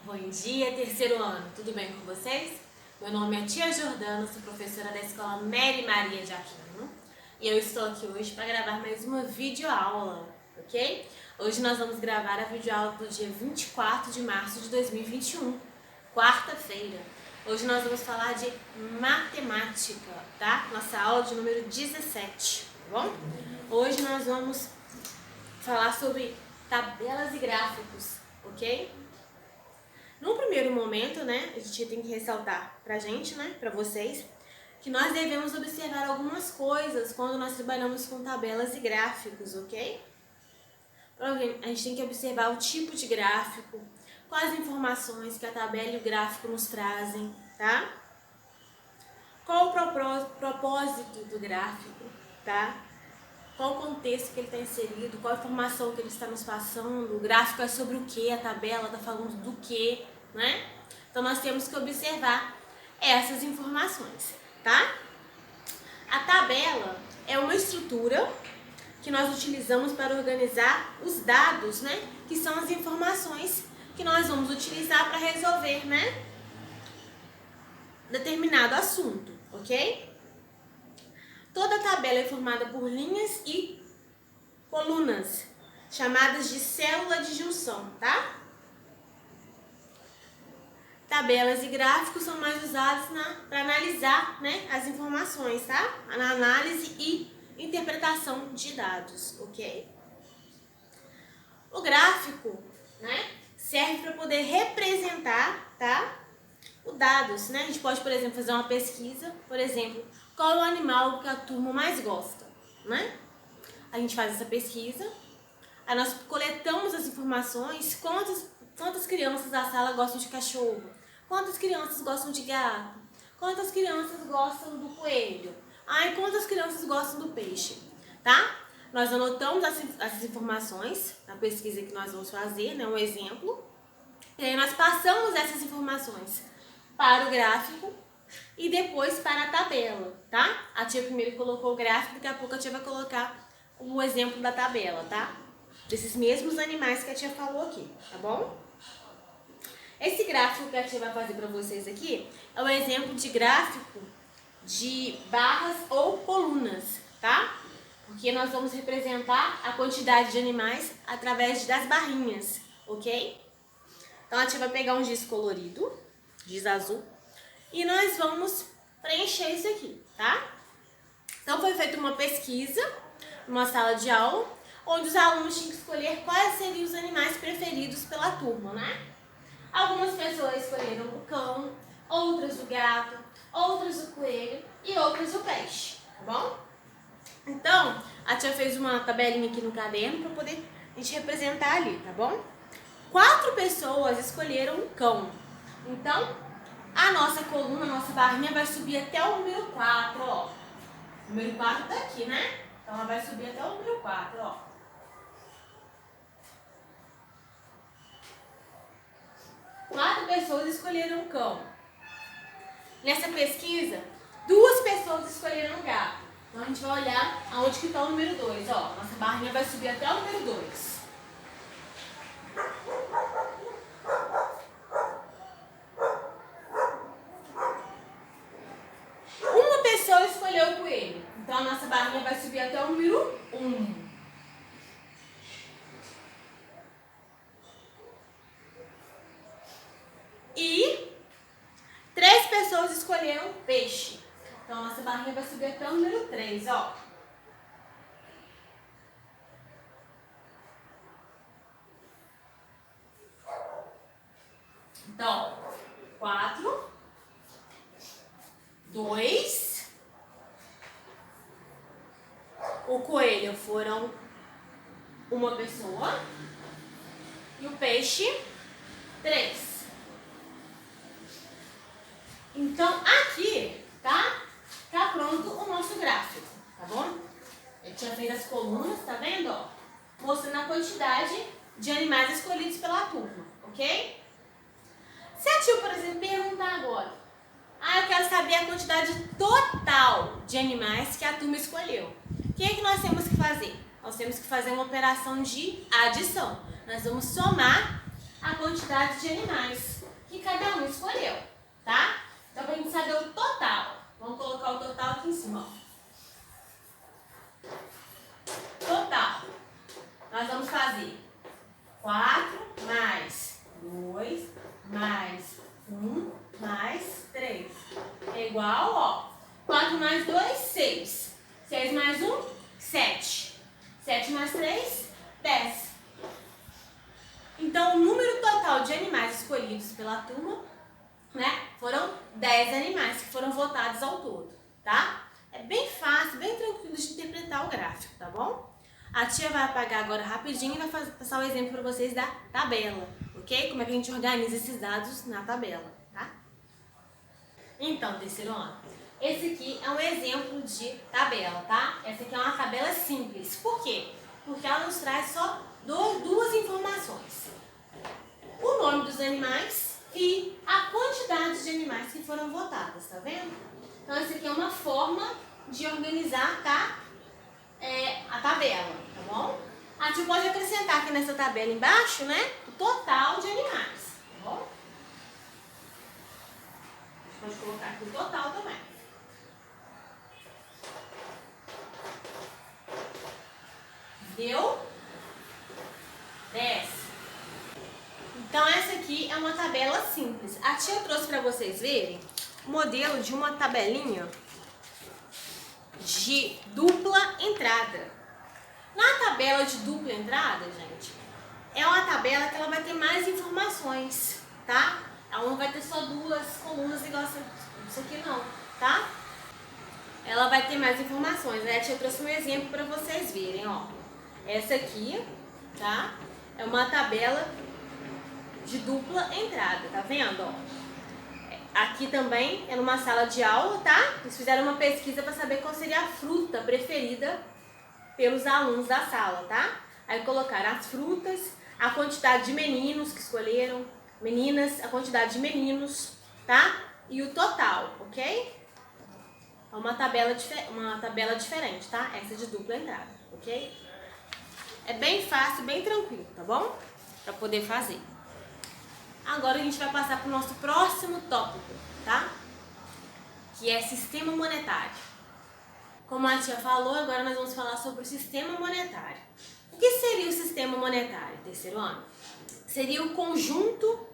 Bom dia, terceiro ano, tudo bem com vocês? Meu nome é Tia Jordana, sou professora da Escola Mary Maria de Aquino e eu estou aqui hoje para gravar mais uma videoaula, ok? Hoje nós vamos gravar a videoaula do dia 24 de março de 2021, quarta-feira. Hoje nós vamos falar de matemática, tá? Nossa aula de número 17, tá bom? Hoje nós vamos falar sobre tabelas e gráficos, ok? No primeiro momento, né, a gente tem que ressaltar pra gente, né, pra vocês, que nós devemos observar algumas coisas quando nós trabalhamos com tabelas e gráficos, ok? A gente tem que observar o tipo de gráfico, quais informações que a tabela e o gráfico nos trazem, tá? Qual o propósito do gráfico, tá? Qual o contexto que ele está inserido, qual a informação que ele está nos passando, o gráfico é sobre o que, a tabela está falando do que, né? Então nós temos que observar essas informações, tá? A tabela é uma estrutura que nós utilizamos para organizar os dados, né? Que são as informações que nós vamos utilizar para resolver, né? Determinado assunto, ok? Toda tabela é formada por linhas e colunas, chamadas de célula de junção, tá? Tabelas e gráficos são mais usados para analisar, né, as informações, tá? Na análise e interpretação de dados, ok? O gráfico, né, serve para poder representar, tá? Os dados, né? A gente pode, por exemplo, fazer uma pesquisa, por exemplo, qual é o animal que a turma mais gosta, né? A gente faz essa pesquisa, aí nós coletamos as informações, quantas crianças da sala gostam de cachorro, quantas crianças gostam de gato, quantas crianças gostam do coelho, quantas crianças gostam do peixe, tá? Nós anotamos essas informações na pesquisa que nós vamos fazer, né? Um exemplo, e aí nós passamos essas informações para o gráfico e depois para a tabela, tá? A tia primeiro colocou o gráfico, daqui a pouco a tia vai colocar o exemplo da tabela, tá? Desses mesmos animais que a tia falou aqui, tá bom? Esse gráfico que a tia vai fazer para vocês aqui é um exemplo de gráfico de barras ou colunas, tá? Porque nós vamos representar a quantidade de animais através das barrinhas, ok? Então a tia vai pegar um giz colorido, giz azul, e nós vamos preencher isso aqui, tá? Então foi feita uma pesquisa numa sala de aula, onde os alunos tinham que escolher quais seriam os animais preferidos pela turma, né? Algumas pessoas escolheram o cão, outras o gato, outras o coelho e outras o peixe, tá bom? Então, a tia fez uma tabelinha aqui no caderno para poder a gente representar ali, tá bom? 4 pessoas escolheram o cão. Então, a nossa coluna, a nossa barrinha vai subir até o número 4, ó. O número 4 tá aqui, né? Então, ela vai subir até o número 4, ó. 4 pessoas escolheram o cão. Nessa pesquisa, 2 pessoas escolheram o gato. Então, a gente vai olhar aonde que está o número 2, ó. Nossa barrinha vai subir até o número 2. Uma pessoa escolheu o coelho. Então, a nossa barrinha vai subir até o número 1. E 3 pessoas escolheram peixe. Então, a nossa barrinha vai subir até o número 3, ó. Então, 4, 2, o coelho foram uma pessoa e o peixe 3. Então, aqui, tá pronto o nosso gráfico, tá bom? Eu tinha feito as colunas, tá vendo, ó? Mostrando a quantidade de animais escolhidos pela turma, ok? Se a tia, por exemplo, perguntar agora, eu quero saber a quantidade total de animais que a turma escolheu. O que é que nós temos que fazer? Nós temos que fazer uma operação de adição. Nós vamos somar a quantidade de animais que cada um escolheu, tá? Então, pra gente saber o total, vamos colocar o total aqui em cima, ó. Total, nós vamos fazer 4 mais 2 mais 1 mais 3 é igual, ó, 4 mais 2, 6. 6 mais 1, 7. 7 mais 3, 10. Então, o número total de animais escolhidos pela turma, né, foram 10 animais que foram votados ao todo, tá? É bem fácil, bem tranquilo de interpretar o gráfico, tá bom? A tia vai apagar agora rapidinho e vai passar o exemplo para vocês da tabela, ok? Como é que a gente organiza esses dados na tabela, tá? Então, terceiro ano, esse aqui é um exemplo de tabela, tá? Essa aqui é uma tabela simples. Por quê? Porque ela nos traz só duas informações. O nome dos animais e a quantidade de animais que foram votados, tá vendo? Então, essa aqui é uma forma de organizar, tá? A tabela, tá bom? A tia pode acrescentar aqui nessa tabela embaixo, né? O total de animais, tá bom? A gente pode colocar aqui o total também. Deu 10. Então, essa aqui é uma tabela simples. A tia trouxe para vocês verem o modelo de uma tabelinha de dupla entrada. Na tabela de dupla entrada, gente, é uma tabela que ela vai ter mais informações, tá? Ela não vai ter só duas colunas igual isso aqui não, tá? Ela vai ter mais informações, né? A tia trouxe um exemplo para vocês verem, ó. Essa aqui, tá? É uma tabela de dupla entrada, tá vendo, ó? Aqui também é numa sala de aula, tá? Eles fizeram uma pesquisa para saber qual seria a fruta preferida pelos alunos da sala, tá? Aí colocaram as frutas, a quantidade de meninos que escolheram, meninas, a quantidade de meninos, tá? E o total, ok? É uma tabela diferente, tá? Essa de dupla entrada, ok? É bem fácil, bem tranquilo, tá bom? Pra poder fazer. Agora a gente vai passar para o nosso próximo tópico, tá? Que é sistema monetário. Como a tia falou, agora nós vamos falar sobre o sistema monetário. O que seria o sistema monetário, terceiro ano? Seria o conjunto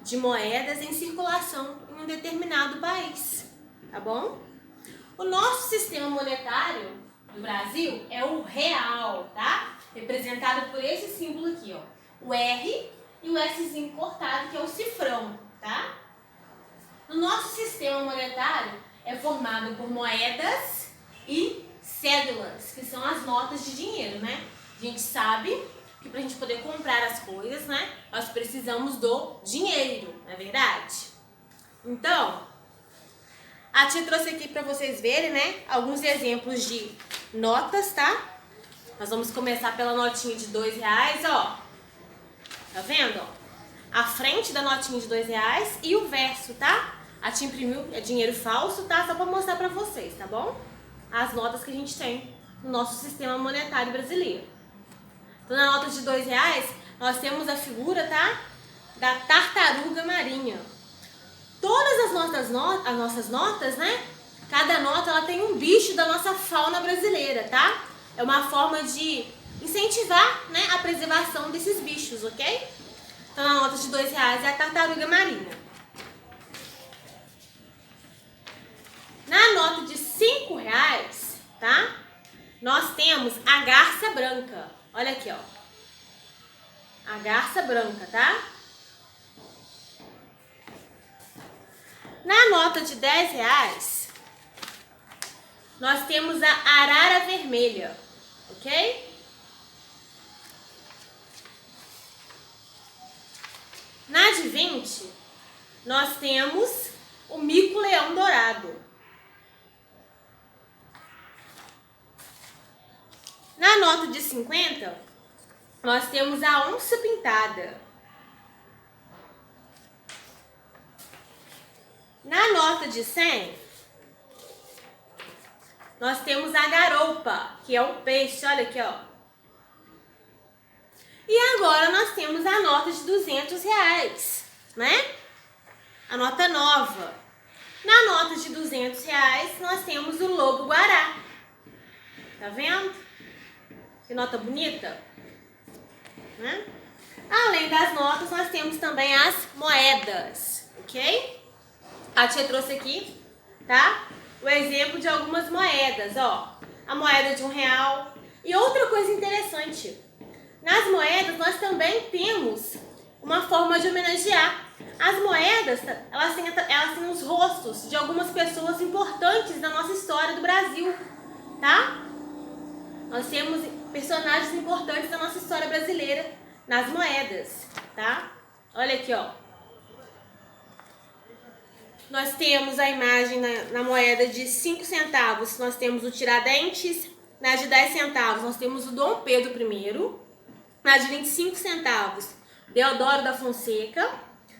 de moedas em circulação em um determinado país, tá bom? O nosso sistema monetário do Brasil é o real, tá? Representado por esse símbolo aqui, ó. O R e o Szinho cortado, que é o cifrão, tá? O nosso sistema monetário é formado por moedas e cédulas, que são as notas de dinheiro, né? A gente sabe que para a gente poder comprar as coisas, né, nós precisamos do dinheiro, não é verdade? Então, a tia trouxe aqui para vocês verem, né, alguns exemplos de notas, tá? Nós vamos começar pela notinha de R$2, ó. Tá vendo, ó? A frente da notinha de R$2 e o verso, tá? A tia imprimiu, é dinheiro falso, tá? Só para mostrar para vocês, tá bom? As notas que a gente tem no nosso sistema monetário brasileiro. Então, na nota de R$2, nós temos a figura, tá? Da tartaruga marinha. Todas as nossas notas, né? Cada nota, ela tem um bicho da nossa fauna brasileira, tá? É uma forma de incentivar, né, a preservação desses bichos, ok? Então, na nota de R$2 é a tartaruga marinha. Na nota de R$5, tá? Nós temos a garça branca. Olha aqui, ó. A garça branca, tá? Na nota de R$10, nós temos a arara vermelha, ok? Na de 20, nós temos o mico-leão dourado. Na nota de 50, nós temos a onça pintada. Na nota de 100, nós temos a garoupa, que é um peixe, olha aqui, ó. E agora nós temos a nota de R$200, né? A nota nova. Na nota de R$200 nós temos o lobo-guará. Tá vendo? Que nota bonita, né? Além das notas, nós temos também as moedas, ok? A tia trouxe aqui, tá? O exemplo de algumas moedas, ó. A moeda de R$1. E outra coisa interessante, nas moedas nós também temos uma forma de homenagear. As moedas, elas têm os rostos de algumas pessoas importantes da nossa história do Brasil, tá? Nós temos personagens importantes da nossa história brasileira nas moedas, tá? Olha aqui, ó. Nós temos a imagem na moeda de 5 centavos, nós temos o Tiradentes. Na de 10 centavos, nós temos o Dom Pedro I. Na de 25 centavos, Deodoro da Fonseca.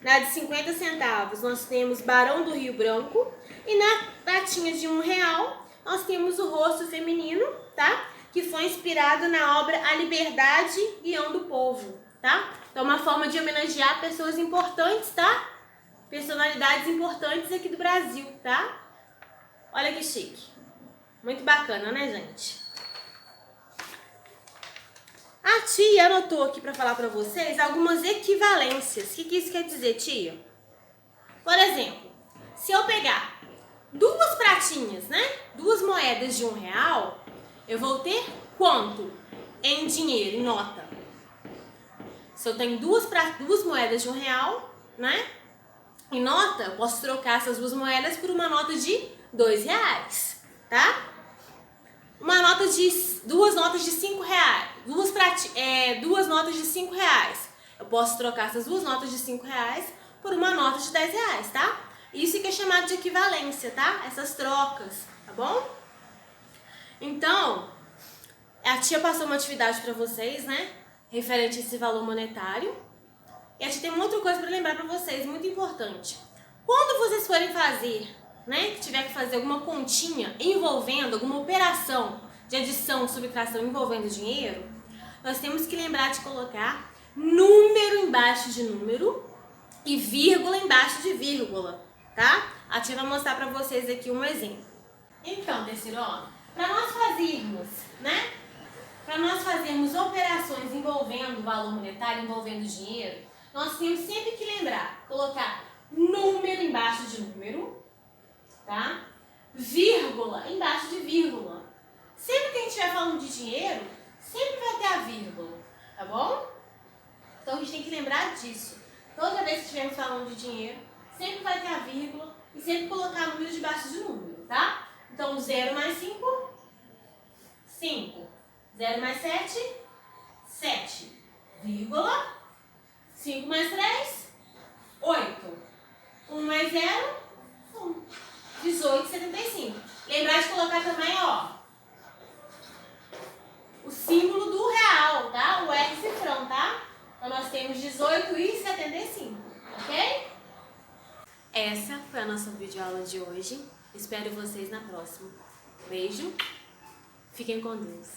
Na de 50 centavos, nós temos Barão do Rio Branco. E na pratinha de R$1, nós temos o rosto feminino, tá? Que foi inspirado na obra A Liberdade, Guião do Povo, tá? Então, uma forma de homenagear pessoas importantes, tá? Personalidades importantes aqui do Brasil, tá? Olha que chique. Muito bacana, né, gente? A tia anotou aqui para falar para vocês algumas equivalências. O que isso quer dizer, tia? Por exemplo, se eu pegar duas pratinhas, né? Duas moedas de R$1, eu vou ter quanto em dinheiro, em nota? Se eu tenho duas moedas de R$1, né? Em nota, eu posso trocar essas duas moedas por uma nota de R$2, tá? Duas notas de R$5, duas notas de R$5. Eu posso trocar essas duas notas de R$5 por uma nota de R$10, tá? Isso que é chamado de equivalência, tá? Essas trocas, tá bom? Então, a tia passou uma atividade para vocês, né? Referente a esse valor monetário. E a tia tem uma outra coisa para lembrar para vocês, muito importante. Quando vocês forem fazer, né? Que tiver que fazer alguma continha envolvendo, alguma operação de adição, subtração envolvendo dinheiro, nós temos que lembrar de colocar número embaixo de número e vírgula embaixo de vírgula, tá? A tia vai mostrar para vocês aqui um exemplo. Então, terceiro ano, para nós fazermos, né? Para nós fazermos operações envolvendo valor monetário, envolvendo dinheiro, nós temos sempre que lembrar, colocar número embaixo de número, tá? Vírgula embaixo de vírgula. Sempre que a gente estiver falando de dinheiro, sempre vai ter a vírgula, tá bom? Então a gente tem que lembrar disso. Toda vez que estivermos falando de dinheiro, sempre vai ter a vírgula e sempre colocar número debaixo de número, tá? Então 0 mais 5, 5. 0 mais 7, 7. Vírgula. 5 mais 3, 8. 1 mais 0, 1. 18,75. Lembrar de colocar também, ó, o símbolo do real, tá? O R cifrão, tá? Então nós temos 18,75, ok? Essa foi a nossa videoaula de hoje. Espero vocês na próxima. Beijo. Fiquem com Deus.